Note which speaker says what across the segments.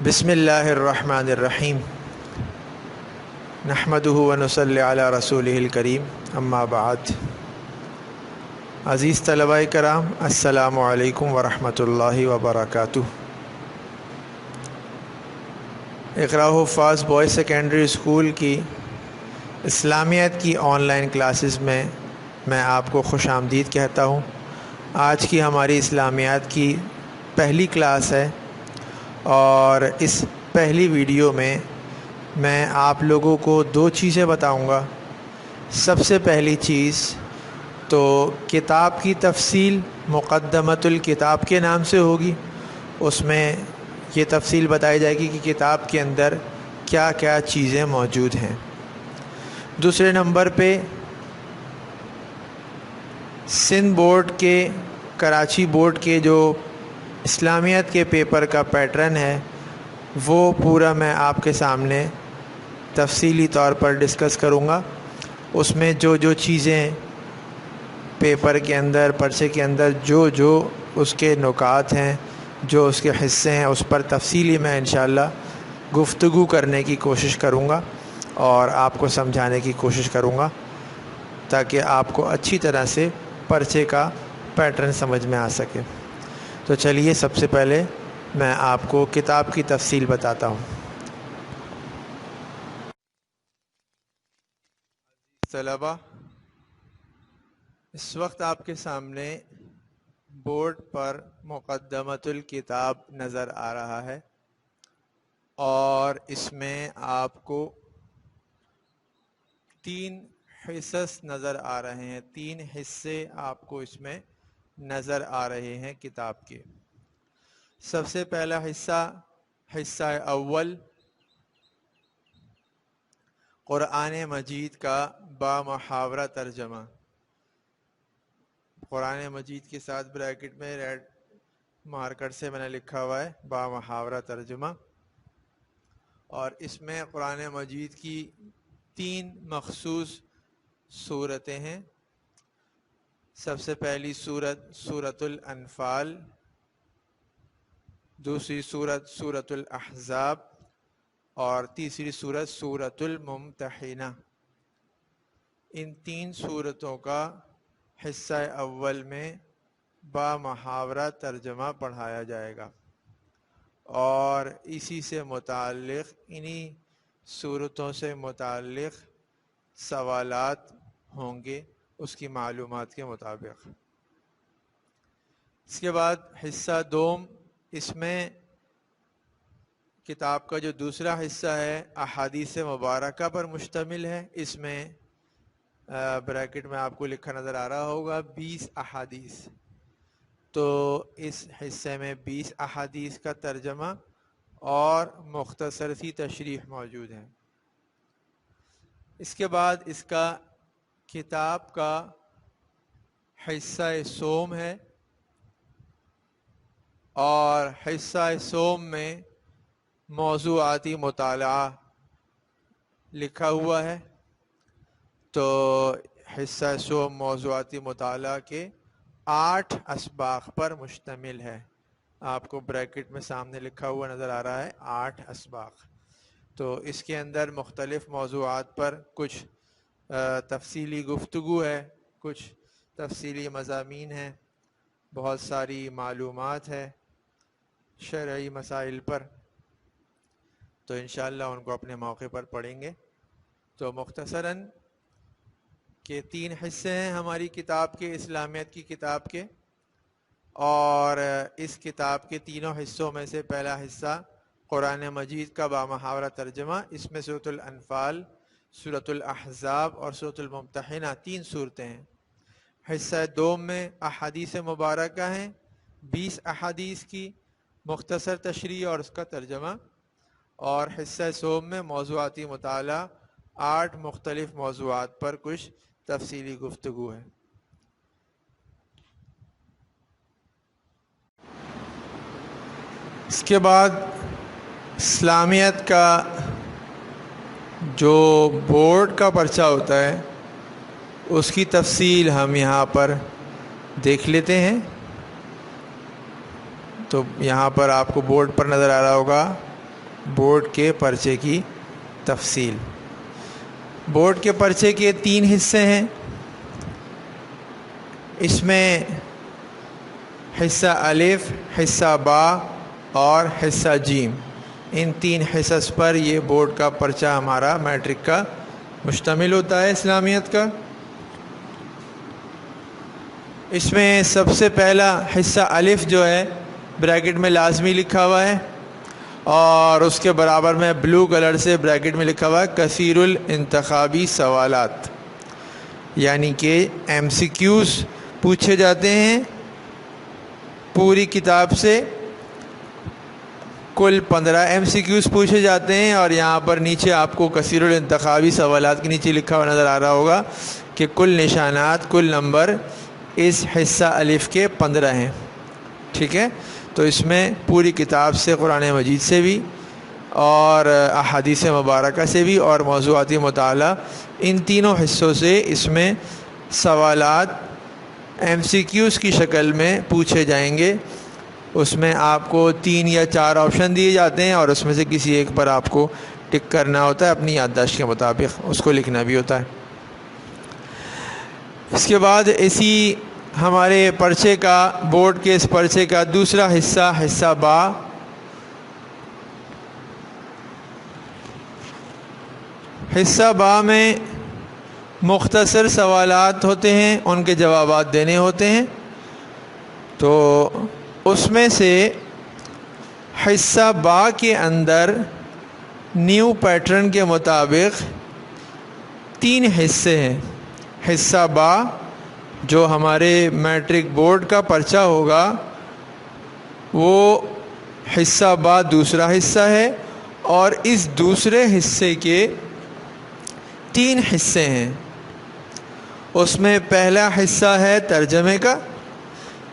Speaker 1: بسم اللہ الرحمن الرحیم نحمدہ و نصلی علی رسولہ الکریم اما بعد۔ عزیز طلباء کرام، السلام علیکم ورحمۃ اللہ وبرکاتہ۔ اقراء حفاظ بوائز سیکنڈری اسکول کی اسلامیات کی آن لائن کلاسز میں آپ کو خوش آمدید کہتا ہوں۔ آج کی ہماری اسلامیات کی پہلی کلاس ہے اور اس پہلی ویڈیو میں آپ لوگوں کو دو چیزیں بتاؤں گا۔ سب سے پہلی چیز تو کتاب کی تفصیل مقدمۃ الکتاب کے نام سے ہوگی، اس میں یہ تفصیل بتائی جائے گی کہ کتاب کے اندر کیا کیا چیزیں موجود ہیں۔ دوسرے نمبر پہ سندھ بورڈ کے، کراچی بورڈ کے جو اسلامیات کے پیپر کا پیٹرن ہے وہ پورا میں آپ کے سامنے تفصیلی طور پر ڈسکس کروں گا۔ اس میں جو چیزیں پیپر کے اندر، پرچے کے اندر جو اس کے نکات ہیں، جو اس کے حصے ہیں، اس پر تفصیلی میں انشاءاللہ گفتگو کرنے کی کوشش کروں گا اور آپ کو سمجھانے کی کوشش کروں گا تاکہ آپ کو اچھی طرح سے پرچے کا پیٹرن سمجھ میں آ سکے۔ تو چلیے سب سے پہلے میں آپ کو کتاب کی تفصیل بتاتا ہوں۔ طلبہ، اس وقت آپ کے سامنے بورڈ پر مقدمۃ الکتاب نظر آ رہا ہے اور اس میں آپ کو 3 حصص نظر آ رہے ہیں، 3 حصے آپ کو اس میں نظر آ رہے ہیں کتاب کے۔ سب سے پہلا حصہ اول، قرآن مجید کا بامحاورہ ترجمہ۔ قرآن مجید کے ساتھ بریکٹ میں ریڈ مارکر سے میں نے لکھا ہوا ہے بامحاورہ ترجمہ، اور اس میں قرآن مجید کی 3 مخصوص صورتیں ہیں۔ سب سے پہلی سورۃ الانفال، دوسری سورۃ الاحزاب اور تیسری سورۃ الممتحنہ۔ ان 3 صورتوں کا حصہ اول میں بامحاورہ ترجمہ پڑھایا جائے گا اور اسی سے متعلق، انہی صورتوں سے متعلق سوالات ہوں گے اس کی معلومات کے مطابق۔ اس کے بعد حصہ دوم، اس میں کتاب کا جو دوسرا حصہ ہے احادیث مبارکہ پر مشتمل ہے۔ اس میں بریکٹ میں آپ کو لکھا نظر آ رہا ہوگا 20 احادیث۔ تو اس حصے میں 20 احادیث کا ترجمہ اور مختصر سی تشریح موجود ہے۔ اس کے بعد اس کا کتاب کا حصہ سوم ہے اور حصہ سوم میں موضوعاتی مطالعہ لکھا ہوا ہے۔ تو حصہ سوم موضوعاتی مطالعہ کے 8 اسباق پر مشتمل ہے۔ آپ کو بریکٹ میں سامنے لکھا ہوا نظر آ رہا ہے 8 اسباق۔ تو اس کے اندر مختلف موضوعات پر کچھ تفصیلی گفتگو ہے، کچھ تفصیلی مضامین ہیں، بہت ساری معلومات ہے شرعی مسائل پر، تو انشاءاللہ ان کو اپنے موقع پر پڑھیں گے۔ تو مختصراً کہ 3 حصے ہیں ہماری کتاب کے، اسلامیات کی کتاب کے، اور اس کتاب کے تینوں حصوں میں سے پہلا حصہ قرآن مجید کا بامحاورہ ترجمہ، اس میں سورۃ الانفال، سورۃ الاحزاب اور سورۃ الممتحنہ 3 صورتیں ہیں۔ حصہ دوم میں احادیث مبارکہ ہیں، 20 احادیث کی مختصر تشریح اور اس کا ترجمہ، اور حصہ سوم میں موضوعاتی مطالعہ، 8 مختلف موضوعات پر کچھ تفصیلی گفتگو ہے۔ اس کے بعد اسلامیات کا جو بورڈ کا پرچہ ہوتا ہے اس کی تفصیل ہم یہاں پر دیکھ لیتے ہیں۔ تو یہاں پر آپ کو بورڈ پر نظر آ رہا ہوگا بورڈ کے پرچے کی تفصیل۔ بورڈ کے پرچے کے 3 حصے ہیں۔ اس میں حصہ الف، حصہ با اور حصہ جیم، ان 3 حصص پر یہ بورڈ کا پرچہ ہمارا میٹرک کا مشتمل ہوتا ہے اسلامیت کا۔ اس میں سب سے پہلا حصہ الف جو ہے بریکٹ میں لازمی لکھا ہوا ہے، اور اس کے برابر میں بلو کلر سے بریکٹ میں لکھا ہوا ہے کثیر الانتخابی سوالات، یعنی کہ ایم سی کیوز پوچھے جاتے ہیں پوری کتاب سے۔ کل 15 ایم سی کیوز پوچھے جاتے ہیں، اور یہاں پر نیچے آپ کو کثیر الانتخابی سوالات کے نیچے لکھا ہوا نظر آ رہا ہوگا کہ کل نشانات، کل نمبر اس حصہ الف کے 15 ہیں۔ ٹھیک ہے، تو اس میں پوری کتاب سے، قرآن مجید سے بھی اور احادیث مبارکہ سے بھی اور موضوعاتی مطالعہ، ان تینوں حصوں سے اس میں سوالات ایم سی کیوز کی شکل میں پوچھے جائیں گے۔ اس میں آپ کو 3 یا 4 آپشن دیے جاتے ہیں، اور اس میں سے کسی ایک پر آپ کو ٹک کرنا ہوتا ہے اپنی یادداشت کے مطابق، اس کو لکھنا بھی ہوتا ہے۔ اس کے بعد اسی ہمارے پرچے کا، بورڈ کے اس پرچے کا دوسرا حصہ، حصہ با، حصہ با میں مختصر سوالات ہوتے ہیں، ان کے جوابات دینے ہوتے ہیں۔ تو اس میں سے حصہ با کے اندر نیو پیٹرن کے مطابق 3 حصے ہیں۔ حصہ با جو ہمارے میٹرک بورڈ کا پرچہ ہوگا، وہ حصہ با دوسرا حصہ ہے، اور اس دوسرے حصے کے 3 حصے ہیں۔ اس میں پہلا حصہ ہے ترجمے کا،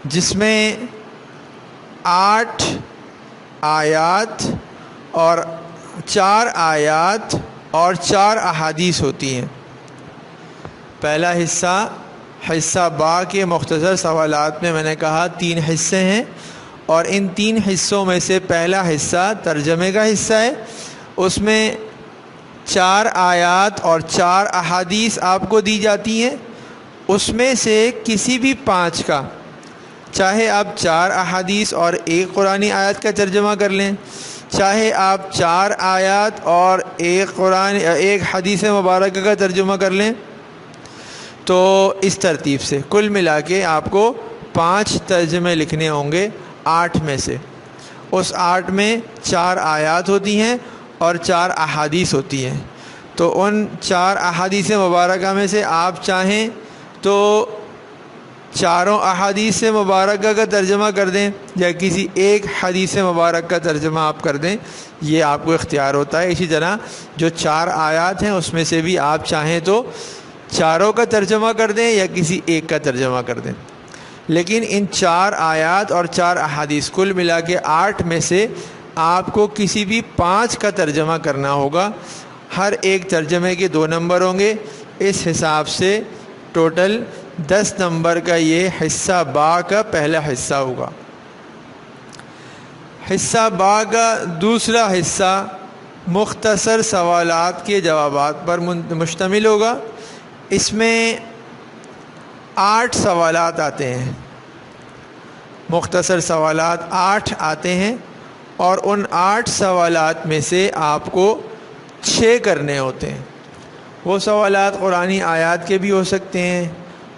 Speaker 1: جس میں 8 آیات اور 4 آیات اور 4 احادیث ہوتی ہیں۔ پہلا حصہ، حصہ با کے مختصر سوالات میں نے کہا 3 حصے ہیں، اور ان 3 حصوں میں سے پہلا حصہ ترجمے کا حصہ ہے۔ اس میں 4 آیات اور 4 احادیث آپ کو دی جاتی ہیں۔ اس میں سے کسی بھی 5 کا، چاہے آپ 4 احادیث اور 1 قرآنی آیت کا ترجمہ کر لیں، چاہے آپ 4 آیات اور 1 حدیث مبارکہ کا ترجمہ کر لیں، تو اس ترتیب سے کل ملا کے آپ کو 5 ترجمے لکھنے ہوں گے 8 میں سے۔ اس 8 میں 4 آیات ہوتی ہیں اور 4 احادیث ہوتی ہیں۔ تو ان 4 احادیث مبارکہ میں سے آپ چاہیں تو 4 احادیث مبارکہ کا ترجمہ کر دیں، یا کسی 1 حدیث مبارک کا ترجمہ آپ کر دیں، یہ آپ کو اختیار ہوتا ہے۔ اسی طرح جو 4 آیات ہیں اس میں سے بھی آپ چاہیں تو 4 کا ترجمہ کر دیں یا کسی 1 کا ترجمہ کر دیں۔ لیکن ان 4 آیات اور 4 احادیث کل ملا کے 8 میں سے آپ کو کسی بھی 5 کا ترجمہ کرنا ہوگا۔ ہر ایک ترجمے کے 2 نمبر ہوں گے۔ اس حساب سے ٹوٹل 10 نمبر کا یہ حصہ با کا پہلا حصہ ہوگا۔ حصہ با کا دوسرا حصہ مختصر سوالات کے جوابات پر مشتمل ہوگا۔ اس میں 8 سوالات آتے ہیں، مختصر سوالات 8 آتے ہیں، اور ان 8 سوالات میں سے آپ کو 6 کرنے ہوتے ہیں۔ وہ سوالات قرآنی آیات کے بھی ہو سکتے ہیں،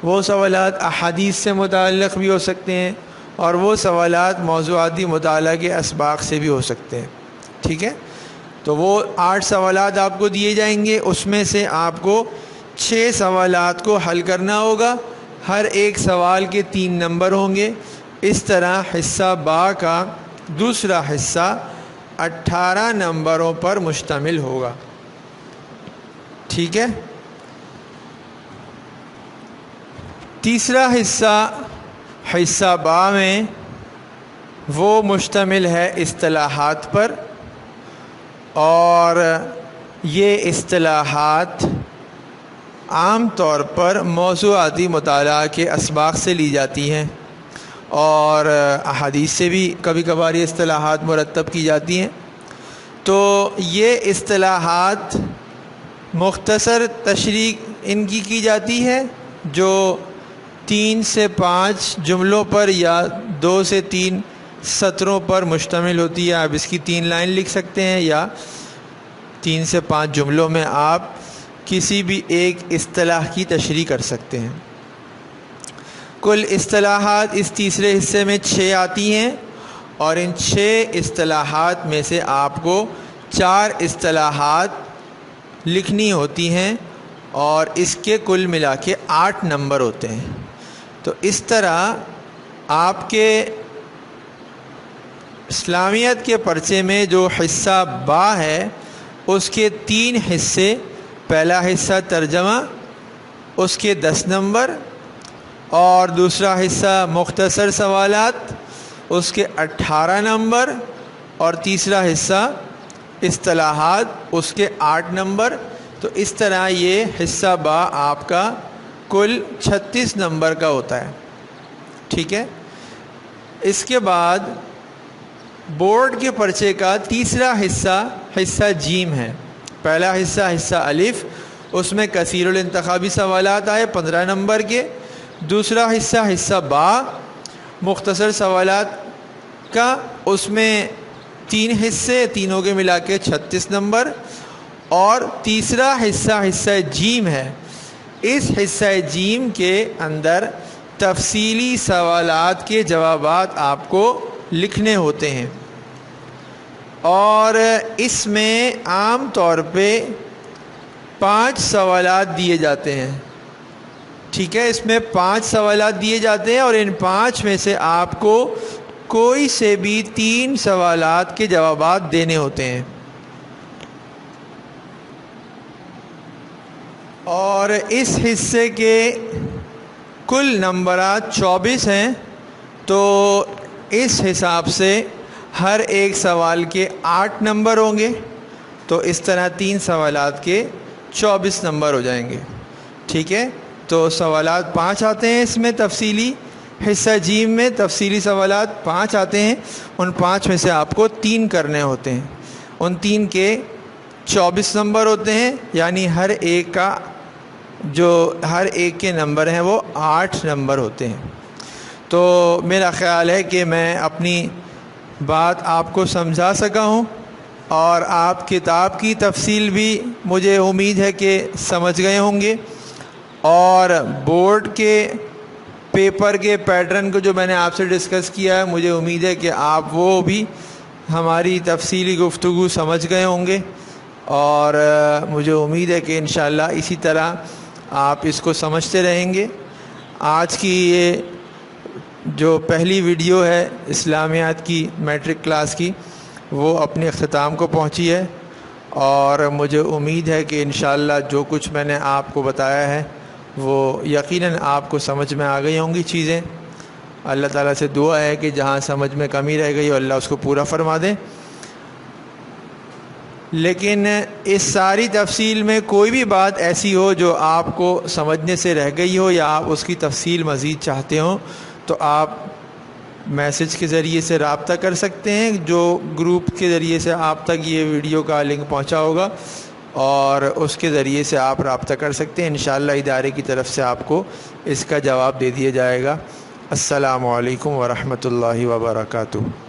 Speaker 1: وہ سوالات احادیث سے متعلق بھی ہو سکتے ہیں، اور وہ سوالات موضوعاتی مطالعہ کے اسباق سے بھی ہو سکتے ہیں۔ ٹھیک ہے، تو وہ 8 سوالات آپ کو دیے جائیں گے۔ اس میں سے آپ کو 6 سوالات کو حل کرنا ہوگا۔ ہر ایک سوال کے 3 نمبر ہوں گے۔ اس طرح حصہ با کا دوسرا حصہ 18 نمبروں پر مشتمل ہوگا۔ ٹھیک ہے، تیسرا حصہ، حصہ با میں، وہ مشتمل ہے اصطلاحات پر، اور یہ اصطلاحات عام طور پر موضوعاتی مطالعہ کے اسباق سے لی جاتی ہیں، اور احادیث سے بھی کبھی کبھار یہ اصطلاحات مرتب کی جاتی ہیں۔ تو یہ اصطلاحات مختصر تشریح ان کی جاتی ہے جو 3 سے 5 جملوں پر یا 2 سے 3 سطروں پر مشتمل ہوتی ہے. آپ اس کی 3 لائن لکھ سکتے ہیں یا 3 سے 5 جملوں میں آپ کسی بھی ایک اصطلاح کی تشریح کر سکتے ہیں. کل اصطلاحات اس تیسرے حصے میں 6 آتی ہیں اور ان 6 اصطلاحات میں سے آپ کو 4 اصطلاحات لکھنی ہوتی ہیں اور اس کے کل ملا کے 8 نمبر ہوتے ہیں. تو اس طرح آپ کے اسلامیت کے پرچے میں جو حصہ با ہے اس کے 3 حصے، پہلا حصہ ترجمہ، اس کے 10 نمبر، اور دوسرا حصہ مختصر سوالات، اس کے 18 نمبر، اور تیسرا حصہ اصطلاحات، اس کے 8 نمبر. تو اس طرح یہ حصہ با آپ کا کل 36 نمبر کا ہوتا ہے. ٹھیک ہے. اس کے بعد بورڈ کے پرچے کا تیسرا حصہ جیم ہے. پہلا حصہ الف، اس میں کثیر الانتخابی سوالات آئے 15 نمبر کے. دوسرا حصہ با، مختصر سوالات کا، اس میں 3 حصے، تینوں کے ملا کے 36 نمبر. اور تیسرا حصہ جیم ہے. اس حصہ جیم کے اندر تفصیلی سوالات کے جوابات آپ کو لکھنے ہوتے ہیں اور اس میں عام طور پہ 5 سوالات دیے جاتے ہیں. ٹھیک ہے. اس میں 5 سوالات دیے جاتے ہیں اور ان 5 میں سے آپ کو کوئی سے بھی 3 سوالات کے جوابات دینے ہوتے ہیں. اور اس حصے کے کل نمبرات 24 ہیں. تو اس حساب سے ہر ایک سوال کے 8 نمبر ہوں گے. تو اس طرح 3 سوالات کے 24 نمبر ہو جائیں گے. ٹھیک ہے. تو سوالات 5 آتے ہیں اس میں تفصیلی حصہ جیم میں تفصیلی سوالات 5 آتے ہیں. ان 5 میں سے آپ کو 3 کرنے ہوتے ہیں. ان 3 کے 24 نمبر ہوتے ہیں، یعنی ہر ایک کے نمبر ہیں وہ 8 نمبر ہوتے ہیں. تو میرا خیال ہے کہ میں اپنی بات آپ کو سمجھا سکا ہوں اور آپ کتاب کی تفصیل بھی مجھے امید ہے کہ سمجھ گئے ہوں گے. اور بورڈ کے پیپر کے پیٹرن کو جو میں نے آپ سے ڈسکس کیا ہے، مجھے امید ہے کہ آپ وہ بھی ہماری تفصیلی گفتگو سمجھ گئے ہوں گے. اور مجھے امید ہے کہ انشاءاللہ اسی طرح آپ اس کو سمجھتے رہیں گے. آج کی یہ جو پہلی ویڈیو ہے اسلامیات کی میٹرک کلاس کی، وہ اپنے اختتام کو پہنچی ہے اور مجھے امید ہے کہ انشاءاللہ جو کچھ میں نے آپ کو بتایا ہے وہ یقیناً آپ کو سمجھ میں آ گئی ہوں گی چیزیں. اللہ تعالیٰ سے دعا ہے کہ جہاں سمجھ میں کمی رہ گئی ہو اللہ اس کو پورا فرما دے. لیکن اس ساری تفصیل میں کوئی بھی بات ایسی ہو جو آپ کو سمجھنے سے رہ گئی ہو یا آپ اس کی تفصیل مزید چاہتے ہوں تو آپ میسج کے ذریعے سے رابطہ کر سکتے ہیں. جو گروپ کے ذریعے سے آپ تک یہ ویڈیو کا لنک پہنچا ہوگا اور اس کے ذریعے سے آپ رابطہ کر سکتے ہیں. انشاءاللہ ادارے کی طرف سے آپ کو اس کا جواب دے دیا جائے گا. السلام علیکم ورحمۃ اللہ وبرکاتہ.